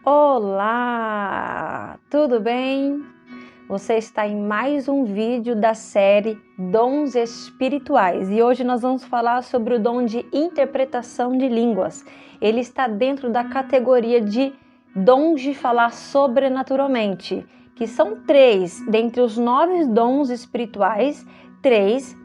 Olá, tudo bem? Você está em mais um vídeo da série Dons Espirituais e hoje nós vamos falar sobre o dom de interpretação de línguas. Ele está dentro da categoria de dons de falar sobrenaturalmente, que são 3 dentre os 9 dons espirituais. 3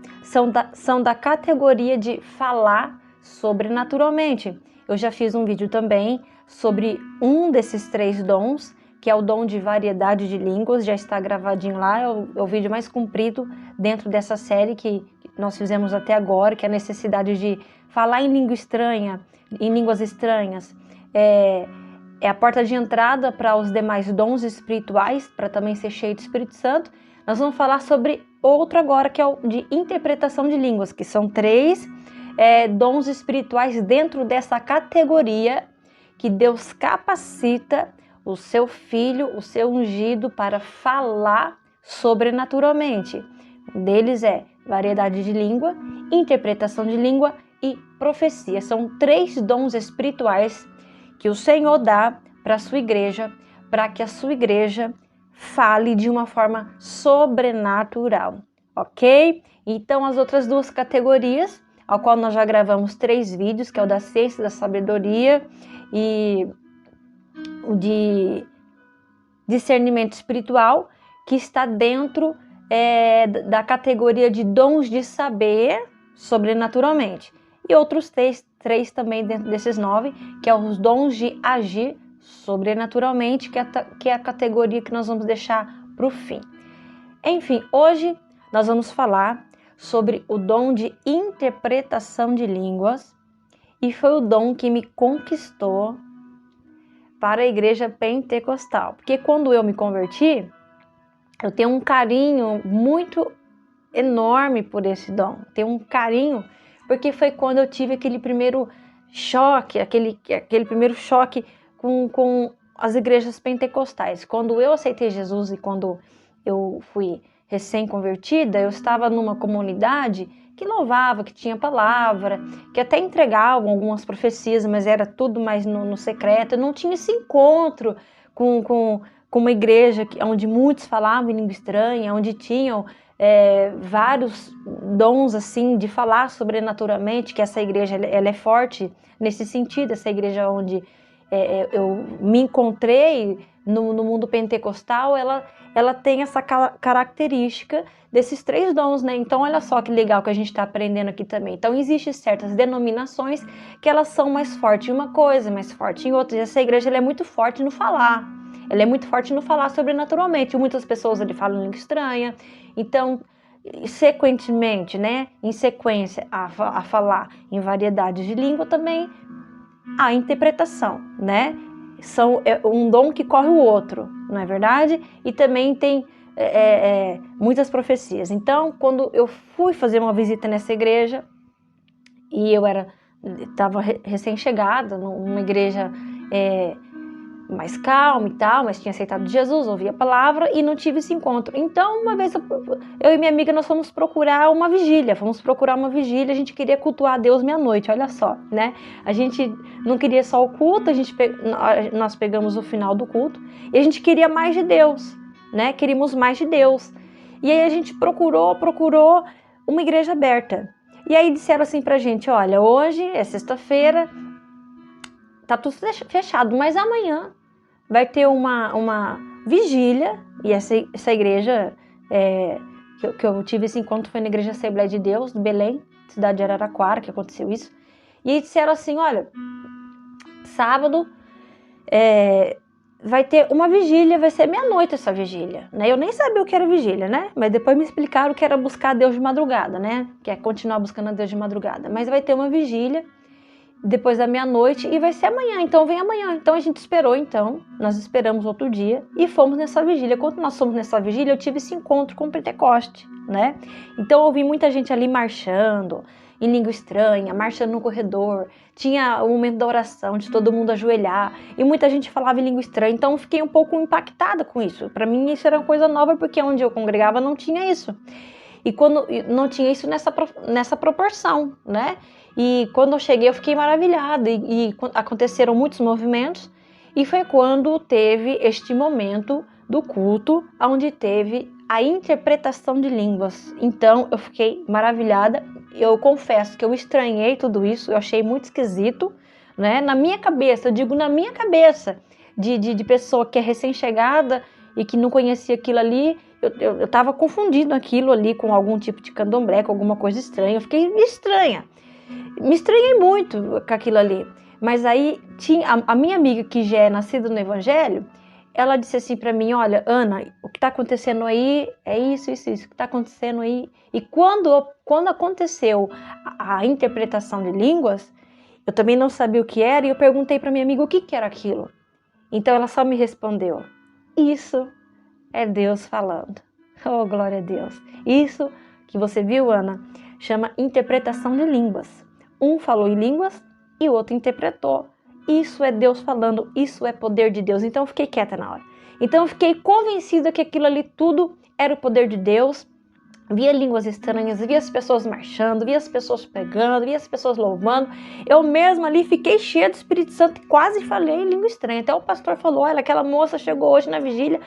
são da categoria de falar sobrenaturalmente. Eu já fiz um vídeo também sobre um desses 3 dons, que é o dom de variedade de línguas, já está gravadinho lá, é o vídeo mais comprido dentro dessa série que nós fizemos até agora, que é a necessidade de falar em língua estranha, em línguas estranhas, é a porta de entrada para os demais dons espirituais, para também ser cheio do Espírito Santo. Nós vamos falar sobre outro agora, que é o de interpretação de línguas, que são 3 dons espirituais dentro dessa categoria que Deus capacita o seu filho, o seu ungido, para falar sobrenaturalmente. Um deles é variedade de língua, interpretação de língua e profecia. São 3 dons espirituais que o Senhor dá para a sua igreja, para que a sua igreja fale de uma forma sobrenatural, ok? Então, as outras 2 categorias, ao qual nós já gravamos 3 vídeos, que é o da ciência da sabedoria e o de discernimento espiritual, que está dentro da categoria de dons de saber sobrenaturalmente. E outros 3 também dentro desses 9, que é os dons de agir sobrenaturalmente, que é a categoria que nós vamos deixar para o fim. Enfim, hoje nós vamos falar sobre o dom de interpretação de línguas, e foi o dom que me conquistou para a igreja pentecostal. Porque quando eu me converti, eu tenho um carinho muito enorme por esse dom. Tenho um carinho porque foi quando eu tive aquele primeiro choque, aquele primeiro choque com as igrejas pentecostais. Quando eu aceitei Jesus e quando eu fui recém-convertida, eu estava numa comunidade que louvava, que tinha palavra, que até entregavam algumas profecias, mas era tudo mais no secreto. Eu não tinha esse encontro com uma igreja onde muitos falavam em língua estranha, onde tinham vários dons assim de falar sobrenaturalmente, que essa igreja ela é forte nesse sentido. Essa igreja onde eu me encontrei no mundo pentecostal, ela tem essa característica desses 3 dons, né? Então, olha só que legal que a gente está aprendendo aqui também. Então, existem certas denominações que elas são mais fortes em uma coisa, mais forte em outra. E essa igreja ela é muito forte no falar. Ela é muito forte no falar sobrenaturalmente. Muitas pessoas ali falam língua estranha. Então, sequentemente, né? Em sequência a falar em variedade de língua, também a interpretação, né? É um dom que corre o outro, não é verdade? E também tem muitas profecias. Então, quando eu fui fazer uma visita nessa igreja, e eu estava recém-chegada numa igreja mais calma e tal, mas tinha aceitado Jesus, ouvi a palavra e não tive esse encontro. Então, uma vez eu e minha amiga, nós fomos procurar uma vigília, a gente queria cultuar a Deus meia-noite, olha só, né? A gente não queria só o culto, nós pegamos o final do culto e a gente queria mais de Deus, né? Queríamos mais de Deus. E aí a gente procurou uma igreja aberta. E aí disseram assim pra gente, olha, hoje é sexta-feira, tá tudo fechado, mas amanhã vai ter uma vigília, e essa igreja que eu tive esse encontro foi na Igreja Assembleia de Deus, de Belém, cidade de Araraquara, que aconteceu isso. E aí disseram assim, olha, sábado vai ter uma vigília, vai ser meia-noite essa vigília, né? Eu nem sabia o que era vigília, né? Mas depois me explicaram que era buscar a Deus de madrugada, né? Que é continuar buscando a Deus de madrugada. Mas vai ter uma vigília depois da meia-noite e vai ser amanhã, então vem amanhã. Então a gente esperou, nós esperamos outro dia e fomos nessa vigília. Quando nós fomos nessa vigília, eu tive esse encontro com o Pentecoste, né? Então eu vi muita gente ali marchando em língua estranha, marchando no corredor, tinha o momento da oração, de todo mundo ajoelhar, e muita gente falava em língua estranha, então eu fiquei um pouco impactada com isso. Para mim isso era uma coisa nova, porque onde eu congregava não tinha isso. E quando não tinha isso nessa proporção, né? E quando eu cheguei, eu fiquei maravilhada. E aconteceram muitos movimentos. E foi quando teve este momento do culto, onde teve a interpretação de línguas. Então eu fiquei maravilhada. Eu confesso que eu estranhei tudo isso, eu achei muito esquisito, né? Na minha cabeça, eu digo na minha cabeça, de pessoa que é recém-chegada e que não conhecia aquilo ali, eu estava confundindo aquilo ali com algum tipo de candomblé, com alguma coisa estranha. Eu fiquei estranha. Me estranhei muito com aquilo ali. Mas aí tinha a minha amiga, que já é nascida no Evangelho, ela disse assim para mim: olha, Ana, o que está acontecendo aí é isso, isso, isso, o que está acontecendo aí. E quando aconteceu a interpretação de línguas, eu também não sabia o que era, e eu perguntei para minha amiga o que era aquilo. Então ela só me respondeu: isso é Deus falando. Oh, glória a Deus. Isso que você viu, Ana, chama interpretação de línguas. Um falou em línguas e o outro interpretou. Isso é Deus falando, isso é poder de Deus. Então eu fiquei quieta na hora. Então eu fiquei convencida que aquilo ali tudo era o poder de Deus. Via línguas estranhas, via as pessoas marchando, via as pessoas pregando, via as pessoas louvando. Eu mesma ali fiquei cheia do Espírito Santo e quase falei em língua estranha. Até o pastor falou: olha, aquela moça chegou hoje na vigília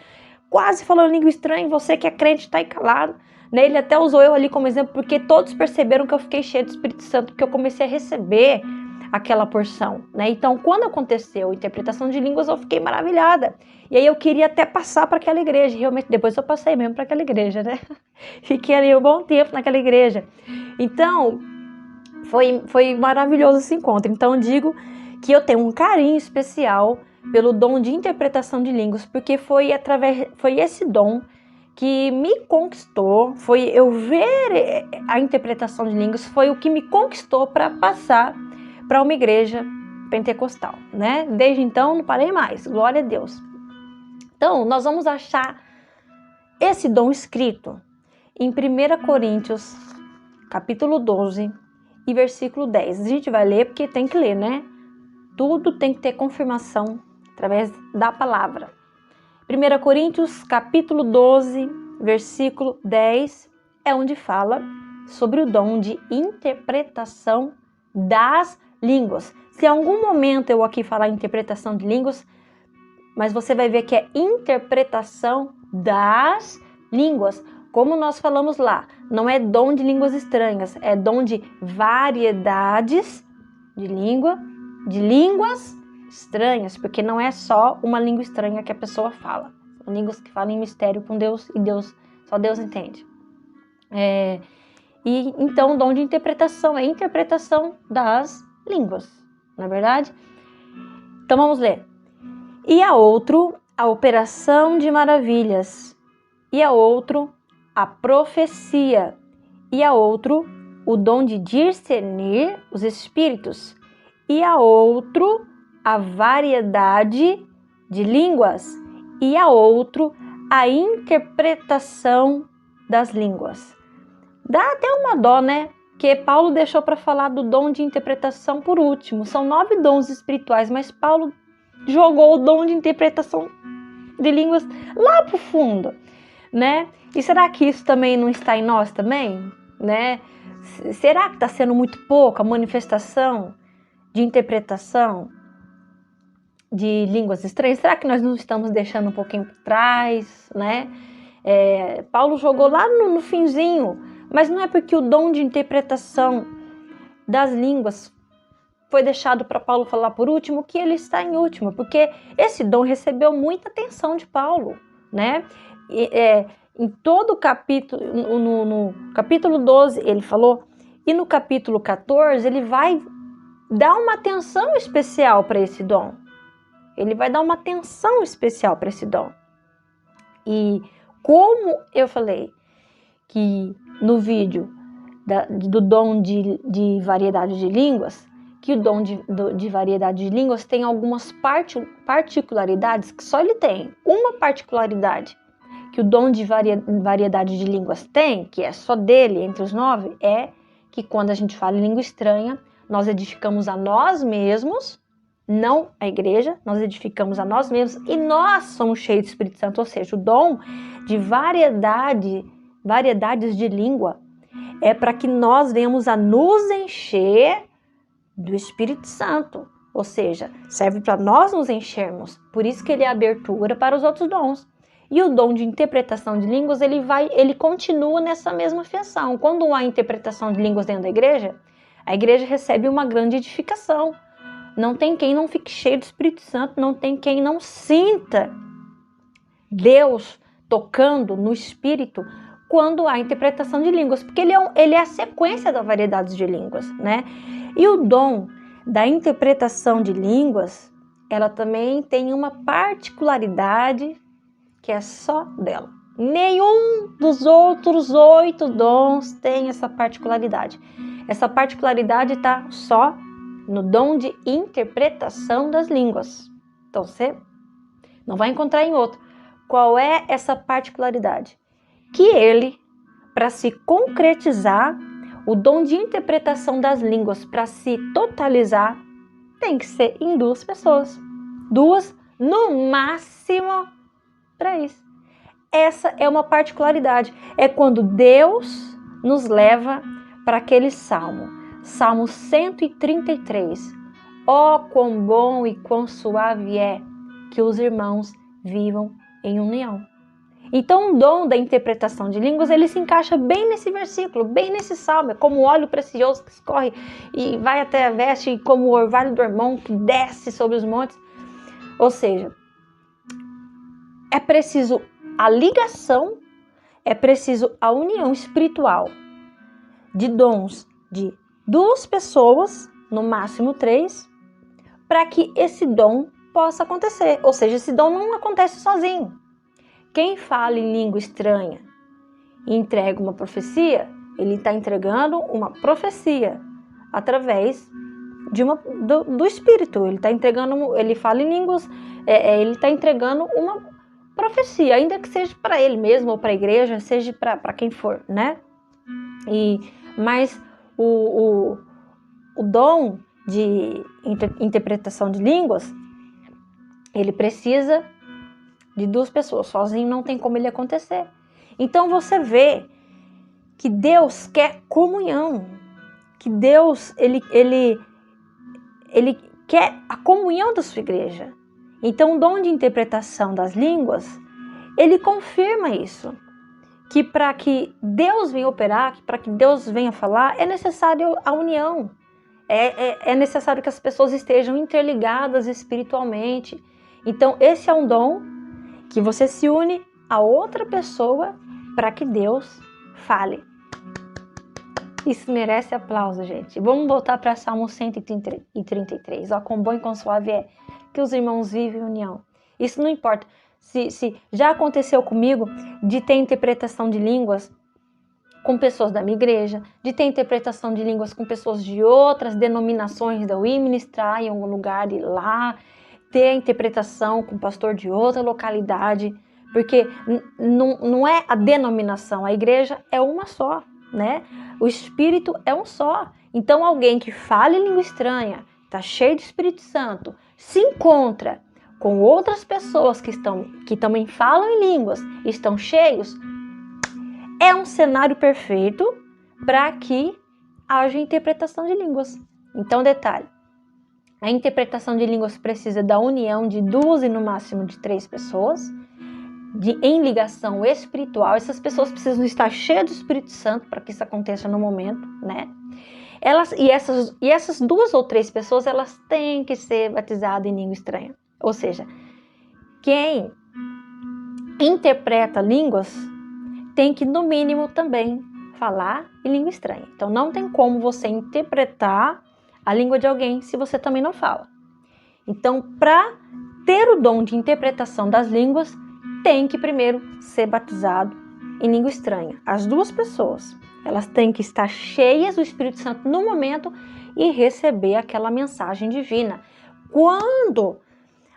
quase falando língua estranha, você que é crente está aí calado. Ele até usou eu ali como exemplo, porque todos perceberam que eu fiquei cheia do Espírito Santo, porque eu comecei a receber aquela porção, né? Então, quando aconteceu a interpretação de línguas, eu fiquei maravilhada. E aí eu queria até passar para aquela igreja. Realmente, depois eu passei mesmo para aquela igreja, né? Fiquei ali um bom tempo naquela igreja. Então, foi maravilhoso esse encontro. Então, eu digo que eu tenho um carinho especial pelo dom de interpretação de línguas, porque foi esse dom que me conquistou, foi eu ver a interpretação de línguas, foi o que me conquistou para passar para uma igreja pentecostal, né? Desde então não parei mais, glória a Deus. Então nós vamos achar esse dom escrito em 1 Coríntios capítulo 12 e versículo 10. A gente vai ler porque tem que ler, né? Tudo tem que ter confirmação através da palavra. 1 Coríntios capítulo 12, versículo 10, é onde fala sobre o dom de interpretação das línguas. Se em algum momento eu aqui falar interpretação de línguas, mas você vai ver que é interpretação das línguas. Como nós falamos lá, não é dom de línguas estranhas, é dom de variedades de línguas estranhas, porque não é só uma língua estranha que a pessoa fala. São línguas que falam em mistério com Deus e só Deus entende. E então o dom de interpretação é a interpretação das línguas, não é verdade? Então vamos ler. E a outro, a operação de maravilhas. E a outro, a profecia. E a outro, o dom de discernir os espíritos. E a outro, a variedade de línguas. E a outro, a interpretação das línguas. Dá até uma dó, né? Que Paulo deixou para falar do dom de interpretação por último. São 9 dons espirituais, mas Paulo jogou o dom de interpretação de línguas lá pro fundo, né? E será que isso também não está em nós também, né? Será que está sendo muito pouco a manifestação de interpretação de línguas estranhas? Será que nós não estamos deixando um pouquinho para trás, né? Paulo jogou lá no finzinho, mas não é porque o dom de interpretação das línguas foi deixado para Paulo falar por último que ele está em último, porque esse dom recebeu muita atenção de Paulo, né? Em todo o capítulo, no capítulo 12 ele falou, e no capítulo 14 ele vai dar uma atenção especial para esse dom. Ele vai dar uma atenção especial para esse dom. E como eu falei que no vídeo do dom de variedade de línguas, que o dom de variedade de línguas tem algumas particularidades que só ele tem. Uma particularidade que o dom de variedade de línguas tem, que é só dele entre os 9, é que quando a gente fala em língua estranha, nós edificamos a nós mesmos, não a igreja, nós edificamos a nós mesmos e nós somos cheios do Espírito Santo, ou seja, o dom de variedades de língua é para que nós venhamos a nos encher do Espírito Santo, ou seja, serve para nós nos enchermos. Por isso que ele é abertura para os outros dons. E o dom de interpretação de línguas, ele continua nessa mesma fiação. Quando há interpretação de línguas dentro da igreja, a igreja recebe uma grande edificação. Não tem quem não fique cheio do Espírito Santo, não tem quem não sinta Deus tocando no Espírito quando há interpretação de línguas, porque ele é a sequência da variedade de línguas, né? E o dom da interpretação de línguas, ela também tem uma particularidade que é só dela. Nenhum dos outros 8 dons tem essa particularidade. Essa particularidade está só no dom de interpretação das línguas. Então você não vai encontrar em outro. Qual é essa particularidade? Que ele, para se concretizar, o dom de interpretação das línguas, para se totalizar, tem que ser em 2 pessoas. 2, no máximo 3. Essa é uma particularidade. É quando Deus nos leva para aquele salmo. Salmo 133. Ó, quão bom e quão suave é que os irmãos vivam em união. Então, o dom da interpretação de línguas, ele se encaixa bem nesse versículo, bem nesse salmo. É como óleo precioso que escorre e vai até a veste, e como o orvalho do irmão que desce sobre os montes. Ou seja, é preciso a ligação, é preciso a união espiritual de dons de 2 pessoas, no máximo 3, para que esse dom possa acontecer. Ou seja, esse dom não acontece sozinho. Quem fala em língua estranha e entrega uma profecia, ele está entregando uma profecia através do Espírito. Ele fala em línguas, ele está entregando uma profecia, ainda que seja para ele mesmo ou para a igreja, seja para quem for, né? Mas o dom de interpretação de línguas, ele precisa de 2 pessoas, sozinho não tem como ele acontecer. Então você vê que Deus quer comunhão, que Deus ele quer a comunhão da sua igreja. Então o dom de interpretação das línguas, ele confirma isso, que para que Deus venha operar, para que Deus venha falar, é necessário a união, é necessário que as pessoas estejam interligadas espiritualmente. Então esse é um dom que você se une a outra pessoa para que Deus fale. Isso merece aplauso, gente. Vamos voltar para Salmo 133. Ó, quão bom e quão suave é que os irmãos vivem em união. Isso não importa. Se já aconteceu comigo de ter interpretação de línguas com pessoas da minha igreja, de ter interpretação de línguas com pessoas de outras denominações, de eu ir ministrar em algum lugar e lá ter a interpretação com o pastor de outra localidade, porque não é a denominação, a igreja é uma só, né? O Espírito é um só. Então alguém que fala em língua estranha, está cheio do Espírito Santo, se encontra com outras pessoas que também falam em línguas e estão cheios, é um cenário perfeito para que haja interpretação de línguas. Então, detalhe, a interpretação de línguas precisa da união de 2 e no máximo de 3 pessoas, em ligação espiritual. Essas pessoas precisam estar cheias do Espírito Santo para que isso aconteça no momento, né? Essas 2 ou 3 pessoas, elas têm que ser batizadas em língua estranha. Ou seja, quem interpreta línguas tem que, no mínimo, também falar em língua estranha. Então, não tem como você interpretar a língua de alguém se você também não fala. Então, para ter o dom de interpretação das línguas, tem que primeiro ser batizado em língua estranha. As 2 pessoas, elas têm que estar cheias do Espírito Santo no momento e receber aquela mensagem divina. Quando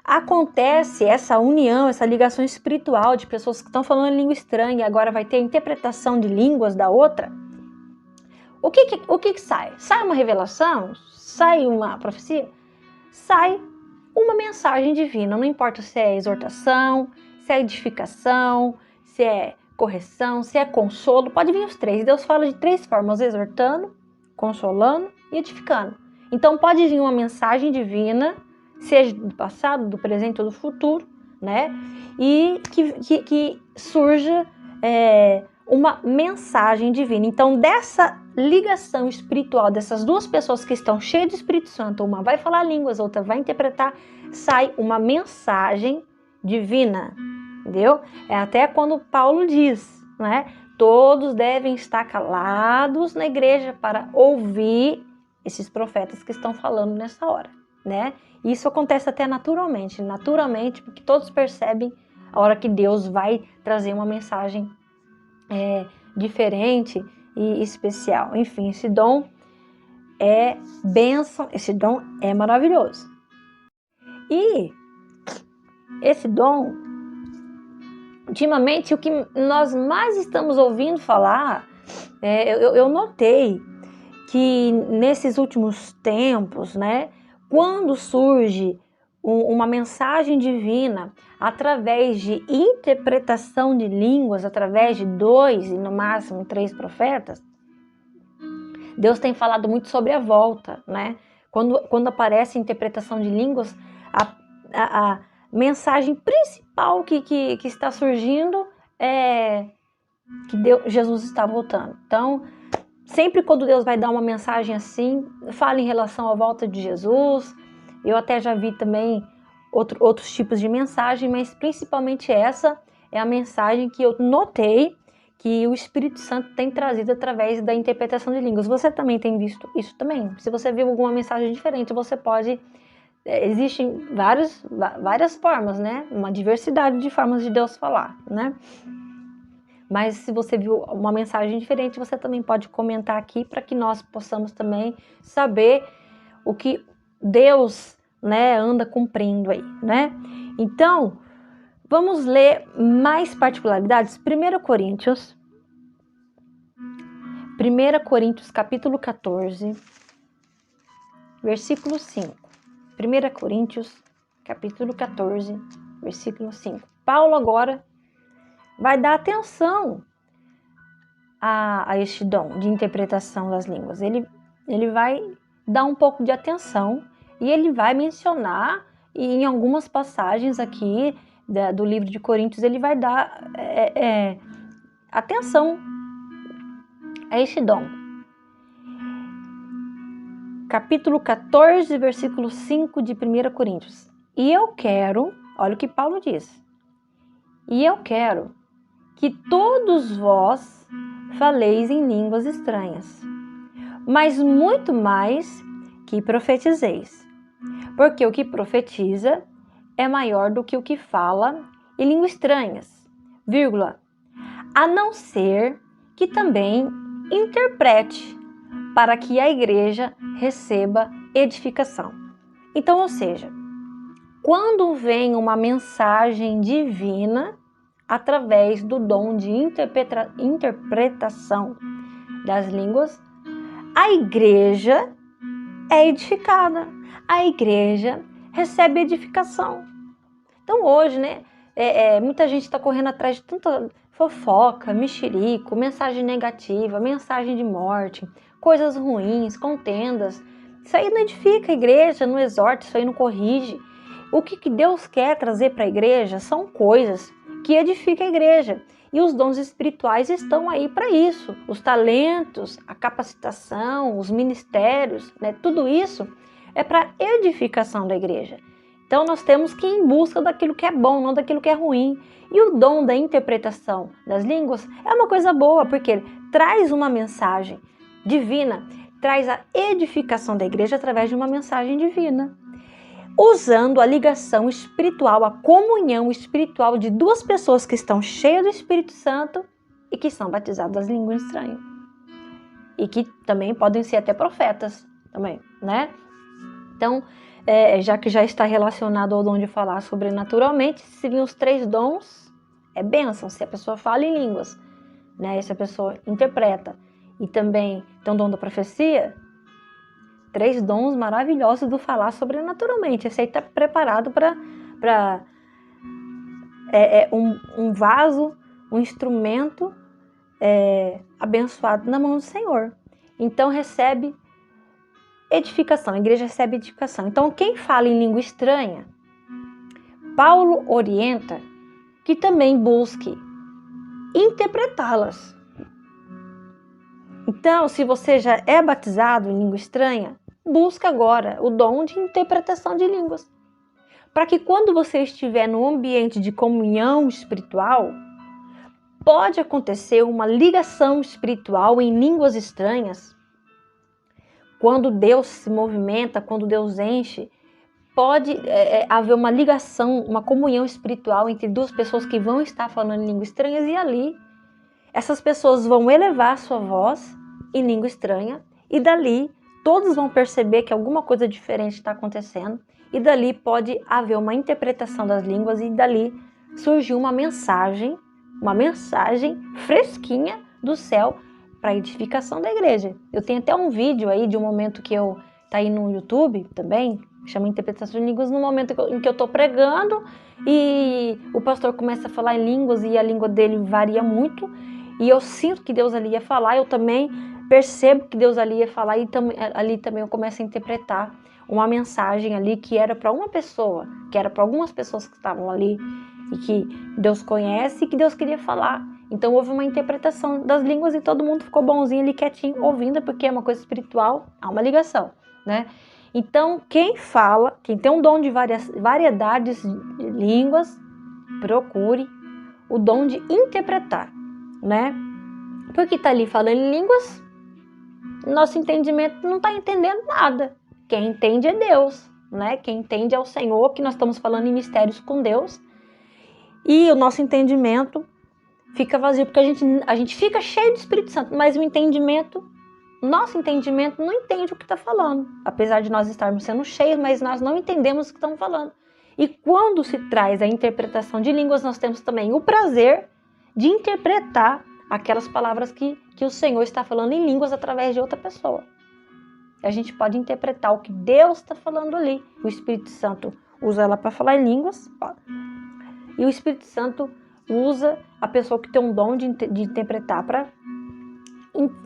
acontece essa união, essa ligação espiritual de pessoas que estão falando em língua estranha e agora vai ter a interpretação de línguas da outra, o que sai? Sai uma revelação? Sai uma profecia? Sai uma mensagem divina. Não importa se é exortação, se é edificação, se é correção, se é consolo. Pode vir os 3. Deus fala de 3 formas: exortando, consolando e edificando. Então pode vir uma mensagem divina, seja do passado, do presente ou do futuro, né? E que surja uma mensagem divina. Então, dessa ligação espiritual dessas duas pessoas que estão cheias do Espírito Santo, uma vai falar línguas, outra vai interpretar, sai uma mensagem divina, entendeu? É até quando Paulo diz, né? Todos devem estar calados na igreja para ouvir esses profetas que estão falando nessa hora, né? Isso acontece até naturalmente, porque todos percebem a hora que Deus vai trazer uma mensagem diferente e especial. Enfim, esse dom é bênção, esse dom é maravilhoso. E esse dom, ultimamente, o que nós mais estamos ouvindo falar, eu notei que nesses últimos tempos, né, quando surge uma mensagem divina através de interpretação de línguas, através de 2 e no máximo 3 profetas, Deus tem falado muito sobre a volta, né? Quando aparece interpretação de línguas, a mensagem principal que está surgindo é que Jesus está voltando. Então, sempre quando Deus vai dar uma mensagem assim, fala em relação à volta de Jesus. Eu até já vi também outros tipos de mensagem, mas principalmente essa é a mensagem que eu notei que o Espírito Santo tem trazido através da interpretação de línguas. Você também tem visto isso também? Se você viu alguma mensagem diferente, você pode... Existem várias formas, né? Uma diversidade de formas de Deus falar, né? Mas se você viu uma mensagem diferente, você também pode comentar aqui para que nós possamos também saber o que Deus, né, anda cumprindo aí, né? Então, vamos ler mais particularidades. 1 Coríntios capítulo 14, versículo 5. 1 Coríntios capítulo 14, versículo 5. Paulo agora vai dar atenção a este dom de interpretação das línguas. Ele vai dar um pouco de atenção e ele vai mencionar, e em algumas passagens aqui do livro de Coríntios, ele vai dar atenção a este dom. Capítulo 14, versículo 5 de 1 Coríntios. E eu quero, olha o que Paulo diz, e eu quero que todos vós faleis em línguas estranhas, mas muito mais que profetizeis, porque o que profetiza é maior do que o que fala em línguas estranhas, a não ser que também interprete, para que a igreja receba edificação. Então, ou seja, quando vem uma mensagem divina, através do dom de interpretação das línguas, a igreja é edificada, a igreja recebe edificação. Então hoje, né, muita gente está correndo atrás de tanta fofoca, mexerico, mensagem negativa, mensagem de morte, coisas ruins, contendas. Isso aí não edifica a igreja, não exorta, isso aí não corrige. O que Deus quer trazer para a igreja são coisas que edificam a igreja. E os dons espirituais estão aí para isso. Os talentos, a capacitação, os ministérios, né? Tudo isso é para edificação da igreja. Então nós temos que ir em busca daquilo que é bom, não daquilo que é ruim. E o dom da interpretação das línguas é uma coisa boa, porque ele traz uma mensagem divina, traz a edificação da igreja através de uma mensagem divina, usando a ligação espiritual, a comunhão espiritual de duas pessoas que estão cheias do Espírito Santo e que são batizadas em língua estranha. E que também podem ser até profetas também, né? Então, já que já está relacionado ao dom de falar sobrenaturalmente, se vir os 3 dons, é bênção. Se a pessoa fala em línguas, né? Se a pessoa interpreta e também tem o dom da profecia, 3 dons maravilhosos do falar sobrenaturalmente. Esse aí está preparado para um vaso, um instrumento abençoado na mão do Senhor. Então recebe edificação, a igreja recebe edificação. Então, quem fala em língua estranha, Paulo orienta que também busque interpretá-las. Então, se você já é batizado em língua estranha, busca agora o dom de interpretação de línguas. Para que quando você estiver no ambiente de comunhão espiritual, pode acontecer uma ligação espiritual em línguas estranhas. Quando Deus se movimenta, quando Deus enche, pode haver uma ligação, uma comunhão espiritual entre duas pessoas que vão estar falando em línguas estranhas e ali essas pessoas vão elevar a sua voz em língua estranha e dali todos vão perceber que alguma coisa diferente está acontecendo e dali pode haver uma interpretação das línguas e dali surgiu uma mensagem fresquinha do céu para a edificação da igreja. Eu tenho até um vídeo aí de um momento que tá aí no YouTube também, chama Interpretação de Línguas, no momento em que eu estou pregando e o pastor começa a falar em línguas e a língua dele varia muito e eu sinto que Deus ali ia falar, eu também percebo que Deus ali ia falar e ali também eu começo a interpretar uma mensagem ali que era para uma pessoa, que era para algumas pessoas que estavam ali e que Deus conhece e que Deus queria falar. Então houve uma interpretação das línguas e todo mundo ficou bonzinho ali quietinho ouvindo, porque é uma coisa espiritual, há uma ligação, né? Então quem fala, quem tem um dom de variedades de línguas, procure o dom de interpretar, né? Porque tá ali falando em línguas, nosso entendimento não está entendendo nada. Quem entende é Deus, né? Quem entende é o Senhor, que nós estamos falando em mistérios com Deus. E o nosso entendimento fica vazio, porque a gente fica cheio do Espírito Santo, mas nosso entendimento não entende o que está falando. Apesar de nós estarmos sendo cheios, mas nós não entendemos o que estamos falando. E quando se traz a interpretação de línguas, nós temos também o prazer de interpretar aquelas palavras que o Senhor está falando em línguas através de outra pessoa. A gente pode interpretar o que Deus está falando ali. O Espírito Santo usa ela para falar em línguas. E o Espírito Santo usa a pessoa que tem um dom de interpretar para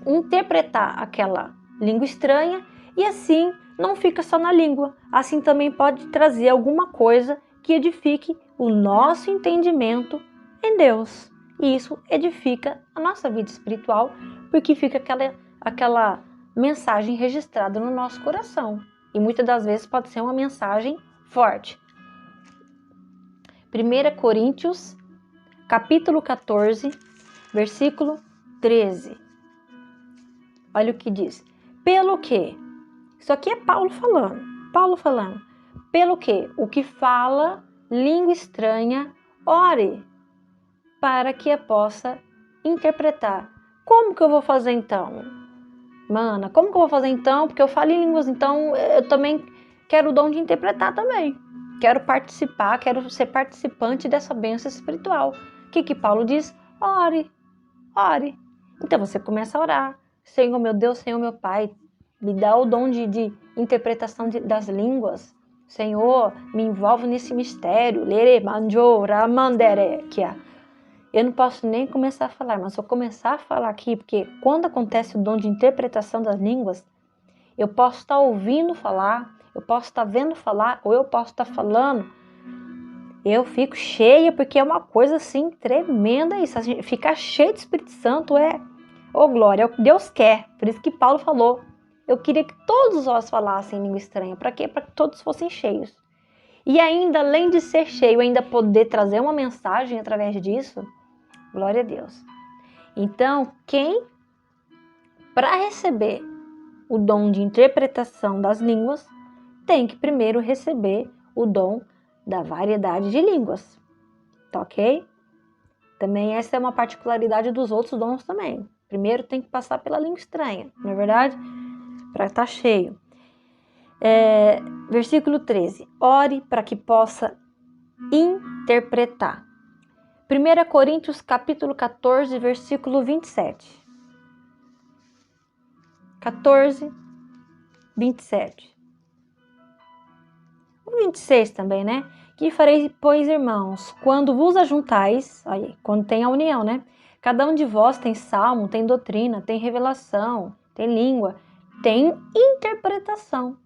interpretar aquela língua estranha. E assim não fica só na língua. Assim também pode trazer alguma coisa que edifique o nosso entendimento em Deus. E isso edifica a nossa vida espiritual, porque fica aquela mensagem registrada no nosso coração. E muitas das vezes pode ser uma mensagem forte. 1 Coríntios, capítulo 14, versículo 13. Olha o que diz. Pelo que? Isso aqui é Paulo falando. Pelo que? O que fala língua estranha, ore, para que a possa interpretar. Como que eu vou fazer então? Mana, como que eu vou fazer então? Porque eu falo em línguas, então eu também quero o dom de interpretar também. Quero participar, quero ser participante dessa bênção espiritual. O que Paulo diz? Ore. Então você começa a orar. Senhor meu Deus, Senhor meu Pai, me dá o dom de interpretação das línguas. Senhor, me envolve nesse mistério. Lere, manjora, mandere, que é. Eu não posso nem começar a falar, mas se eu começar a falar aqui, porque quando acontece o dom de interpretação das línguas, eu posso estar ouvindo falar, eu posso estar vendo falar, ou eu posso estar falando, eu fico cheia, porque é uma coisa assim tremenda isso. A gente ficar cheio de Espírito Santo glória, é o que Deus quer. Por isso que Paulo falou, eu queria que todos nós falassem língua estranha. Para quê? Para que todos fossem cheios. E ainda, além de ser cheio, ainda poder trazer uma mensagem através disso, glória a Deus. Então, para receber o dom de interpretação das línguas, tem que primeiro receber o dom da variedade de línguas. Tá ok? Também essa é uma particularidade dos outros dons também. Primeiro tem que passar pela língua estranha, não é verdade? Para estar cheio. Versículo 13. Ore para que possa interpretar. 1 Coríntios capítulo 14, versículo 27. 14, 27. O 26 também, né? Que farei, pois, irmãos, quando vos ajuntais, aí, quando tem a união, né? Cada um de vós tem salmo, tem doutrina, tem revelação, tem língua. tem interpretação.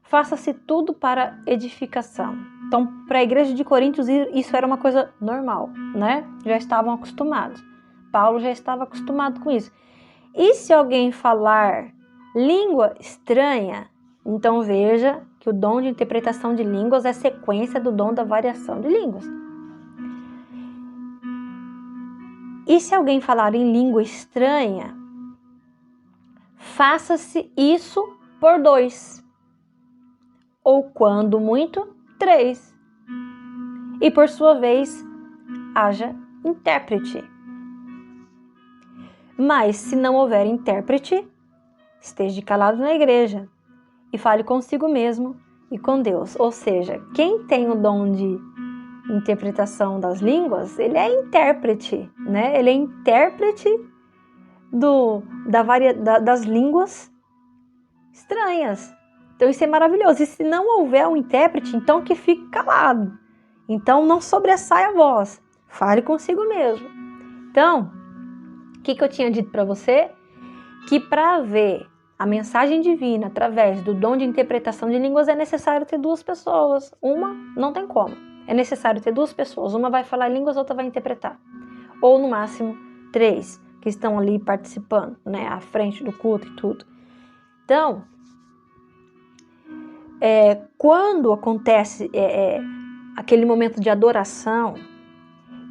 Faça-se tudo para edificação. Então, para a igreja de Coríntios, isso era uma coisa normal, né? Já estavam acostumados. Paulo já estava acostumado com isso. E se alguém falar língua estranha, então veja que o dom de interpretação de línguas é sequência do dom da variação de línguas. E se alguém falar em língua estranha, faça-se isso por 2, ou quando muito, 3. E por sua vez, haja intérprete. Mas se não houver intérprete, esteja calado na igreja e fale consigo mesmo e com Deus. Ou seja, quem tem o dom de interpretação das línguas, ele é intérprete, né? Ele é intérprete das línguas estranhas. Então isso é maravilhoso. E se não houver um intérprete, então que fique calado. Então não sobressaia a voz. Fale consigo mesmo. Então, o que eu tinha dito para você? Que para ver a mensagem divina através do dom de interpretação de línguas é necessário ter 2 pessoas. Uma não tem como. É necessário ter 2 pessoas. Uma vai falar línguas, outra vai interpretar. Ou no máximo 3 que estão ali participando, né? À frente do culto e tudo. Então, quando acontece aquele momento de adoração,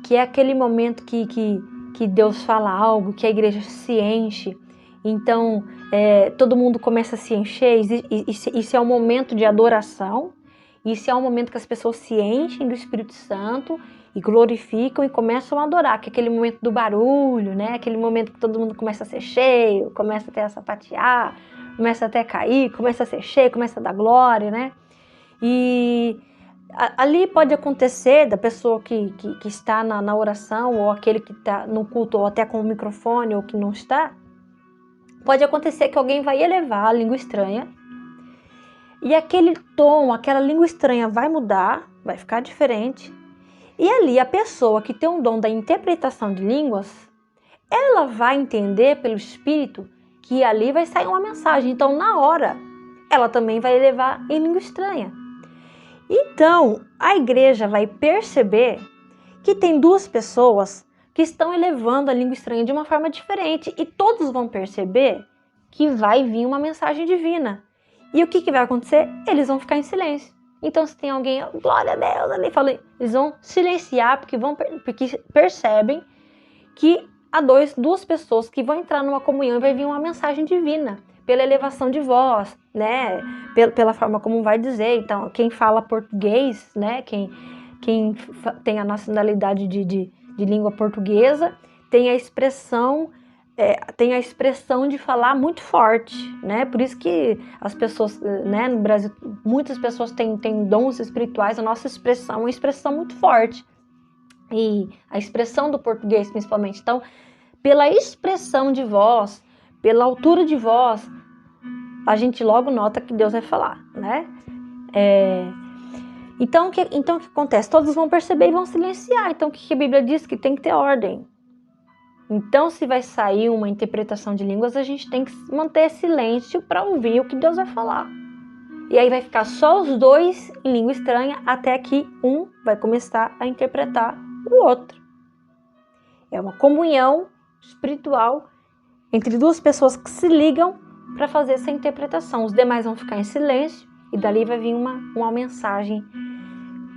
que é aquele momento que Deus fala algo, que a igreja se enche, então todo mundo começa a se encher, isso é um momento de adoração, isso é um momento que as pessoas se enchem do Espírito Santo e glorificam e começam a adorar, que é aquele momento do barulho, né? Aquele momento que todo mundo começa a ser cheio, começa até a sapatear, começa até a cair, começa a ser cheio, começa a dar glória, né? E ali pode acontecer da pessoa que está na oração, ou aquele que está no culto, ou até com o microfone, ou que não está, pode acontecer que alguém vai elevar a língua estranha, e aquele tom, aquela língua estranha vai mudar, vai ficar diferente, e ali a pessoa que tem um dom da interpretação de línguas, ela vai entender pelo Espírito que ali vai sair uma mensagem, então na hora ela também vai elevar em língua estranha. Então, a igreja vai perceber que tem 2 pessoas que estão elevando a língua estranha de uma forma diferente, e todos vão perceber que vai vir uma mensagem divina. E o que vai acontecer? Eles vão ficar em silêncio. Então, se tem alguém, glória a Deus, ali, eles vão silenciar, porque percebem que há 2 pessoas que vão entrar numa comunhão e vai vir uma mensagem divina, pela elevação de voz, né? Pela forma como vai dizer. Então, quem fala português, né? Quem tem a nacionalidade de língua portuguesa, tem a expressão de falar muito forte, né? Por isso que as pessoas, né, no Brasil, muitas pessoas têm dons espirituais. A nossa expressão é uma expressão muito forte. E a expressão do português, principalmente. Então, pela expressão de voz, pela altura de voz, a gente logo nota que Deus vai falar, né? Então, o que acontece? Todos vão perceber e vão silenciar. Então, o que a Bíblia diz? Que tem que ter ordem. Então, se vai sair uma interpretação de línguas, a gente tem que manter silêncio para ouvir o que Deus vai falar. E aí vai ficar só os 2 em língua estranha, até que um vai começar a interpretar o outro. É uma comunhão espiritual entre 2 pessoas que se ligam para fazer essa interpretação. Os demais vão ficar em silêncio e dali vai vir uma mensagem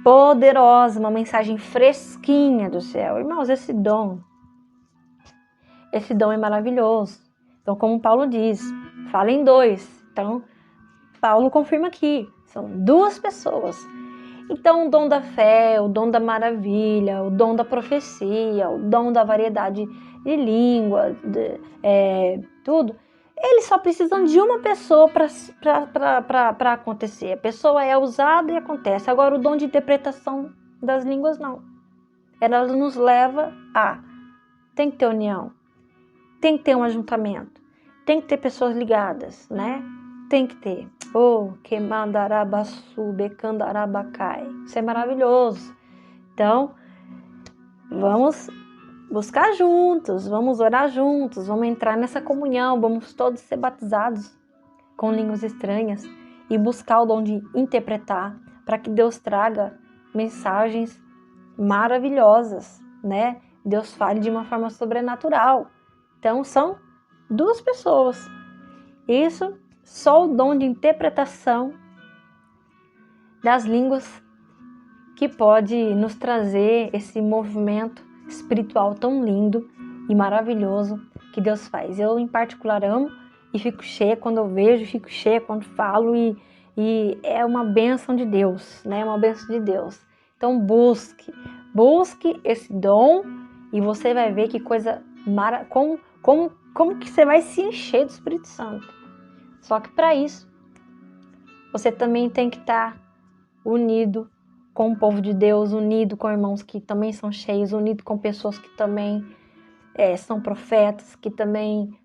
poderosa, uma mensagem fresquinha do céu. Irmãos, esse dom é maravilhoso. Então, como Paulo diz, fala em 2. Então, Paulo confirma aqui, são 2 pessoas. Então, o dom da fé, o dom da maravilha, o dom da profecia, o dom da variedade de língua, tudo, eles só precisam de uma pessoa para acontecer. A pessoa é usada e acontece. Agora, o dom de interpretação das línguas, não. Ela nos leva tem que ter união, tem que ter um ajuntamento, tem que ter pessoas ligadas, né? Tem que ter. Que mandarabaçu, becandarabacai. Isso é maravilhoso. Então, vamos buscar juntos, vamos orar juntos, vamos entrar nessa comunhão, vamos todos ser batizados, com línguas estranhas e buscar o dom de interpretar, para que Deus traga mensagens maravilhosas, né? Deus fale de uma forma sobrenatural. Então são duas pessoas. Isso, só o dom de interpretação das línguas que pode nos trazer esse movimento espiritual tão lindo e maravilhoso que Deus faz. Eu, em particular, amo e fico cheia quando eu vejo, fico cheia quando falo e é uma bênção de Deus, né? Uma bênção de Deus. Então busque esse dom e você vai ver que coisa como que você vai se encher do Espírito Santo. Só que para isso, você também tem que estar unido com o povo de Deus, unido com irmãos que também são cheios, unido com pessoas que também são profetas, que também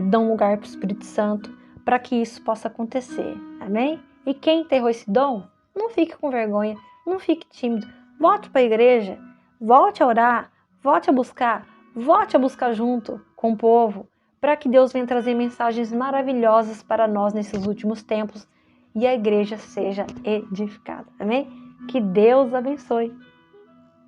dão lugar para o Espírito Santo, para que isso possa acontecer, amém? E quem enterrou esse dom, não fique com vergonha, não fique tímido, volte para a igreja, volte a orar, volte a buscar junto com o povo, para que Deus venha trazer mensagens maravilhosas para nós nesses últimos tempos e a igreja seja edificada, amém? Que Deus abençoe.